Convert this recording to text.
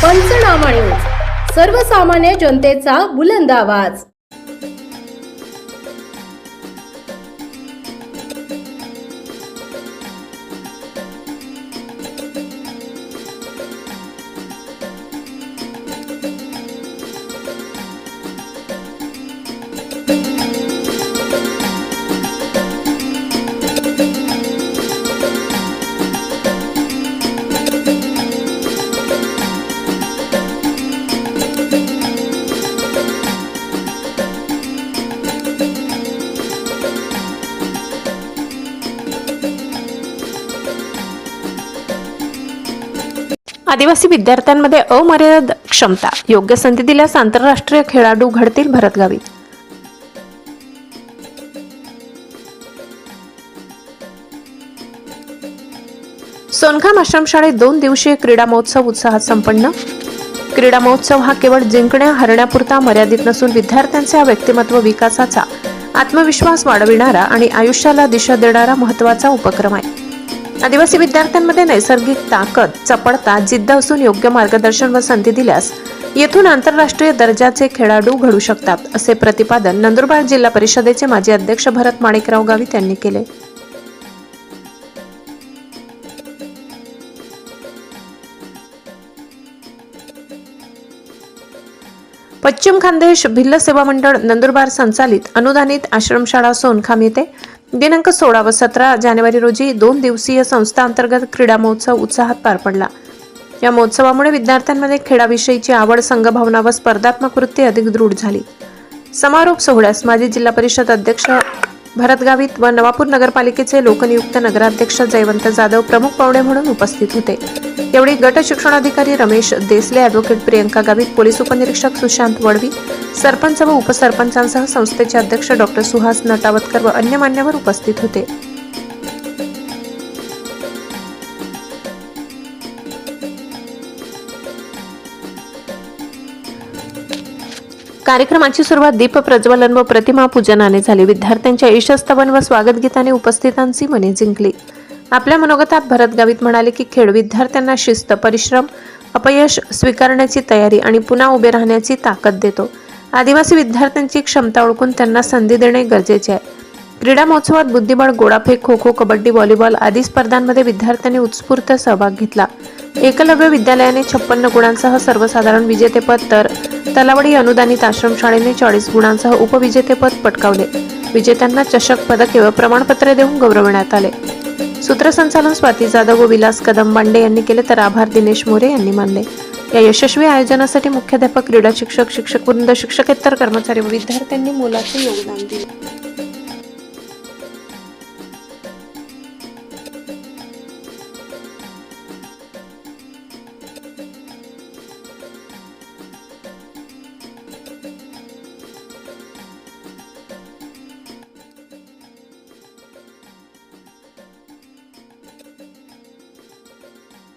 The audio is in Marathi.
पंचनामा न्यूज, सर्वसामान्य जनतेचा बुलंद आवाज। आदिवासी विद्यार्थ्यांमध्ये अमर्याद क्षमता, योग्य संधी दिल्यास आंतरराष्ट्रीय खेळाडू घडतील भरतगावी। सोनखाम आश्रमशाळेत 2 दिवसीय क्रीडा महोत्सव उत्साहात संपन्न। क्रीडा महोत्सव हा केवळ जिंकण्या हरण्यापुरता मर्यादित नसून विद्यार्थ्यांच्या व्यक्तिमत्व विकासाचा, आत्मविश्वास वाढविणारा आणि आयुष्याला दिशा देणारा महत्त्वाचा उपक्रम आहे। आदिवासी विद्यार्थ्यांमध्ये नैसर्गिक ताकद, चपळता, जिद्द असून योग्य मार्गदर्शन व संधी दिल्यास येथून आंतरराष्ट्रीय दर्जाचे खेळाडू घडू शकतात, असे प्रतिपादन नंदुरबार जिल्हा परिषदेचे माजी अध्यक्ष भरत माणिकराव गावित यांनी केले। पश्चिम खानदेश भिल्ल सेवा मंडळ नंदुरबार संचालित अनुदानित आश्रमशाळा सोनखाम येथे दिनांक 16 व 17 जानेवारी रोजी 2 दिवसीय संस्था अंतर्गत क्रीडा महोत्सव उत्साहात पार पडला। या महोत्सवामुळे विद्यार्थ्यांमध्ये खेळाविषयीची आवड, संघभावना व स्पर्धात्मक वृत्ती अधिक दृढ झाली। समारोप सोहळ्यास माजी जिल्हा परिषद अध्यक्ष भरत गावित व नवापूर नगरपालिकेचे लोकनियुक्त नगराध्यक्ष जयवंत जाधव प्रमुख पाहुणे म्हणून उपस्थित होते। यावेळी गट शिक्षणाधिकारी रमेश देसले, ॲडव्होकेट प्रियंका गावित, पोलीस उपनिरीक्षक सुशांत वडवी, सरपंच व उपसरपंचांसह संस्थेचे अध्यक्ष डॉक्टर सुहास नटावतकर व अन्य मान्यवर उपस्थित होते। कार्यक्रमाची सुरुवात दीप प्रज्वलन व प्रतिमा पूजनाने झाली। विद्यार्थ्यांच्या ईशस्तवन व स्वागत गीताने उपस्थितांची मने जिंकली। आपल्या मनोगतात भरत गावित म्हणाले की खेळ विद्यार्थ्यांना शिस्त, परिश्रम, अपयश स्वीकारण्याची तयारी आणि पुन्हा उभे राहण्याची ताकद देतो। आदिवासी विद्यार्थ्यांची क्षमता ओळखून त्यांना संधी देणे गरजेचे आहे। क्रीडा महोत्सवात बुद्धिबळ, गोळाफेक, खो खो, कबड्डी, व्हॉलीबॉल आदी स्पर्धांमध्ये विद्यार्थ्यांनी उत्स्फूर्त सहभाग घेतला। एकलव्य विद्यालयाने 56 गुणांसह सर्वसाधारण विजेतेपद तर तलावडी अनुदानित आश्रमशाळेने 40 गुणांसह उपविजेतेपद पटकावले। विजेत्यांना चषक, पदके व प्रमाणपत्रे देऊन गौरवण्यात आले। सूत्रसंचालन स्वाती जाधव व विलास कदम बांडे यांनी केले तर आभार दिनेश मोरे यांनी मानले। या यशस्वी आयोजनासाठी मुख्याध्यापक, क्रीडा शिक्षक, शिक्षकवृंद, शिक्षकेतर कर्मचारी व विद्यार्थ्यांनी मोलाचे योगदान दिले।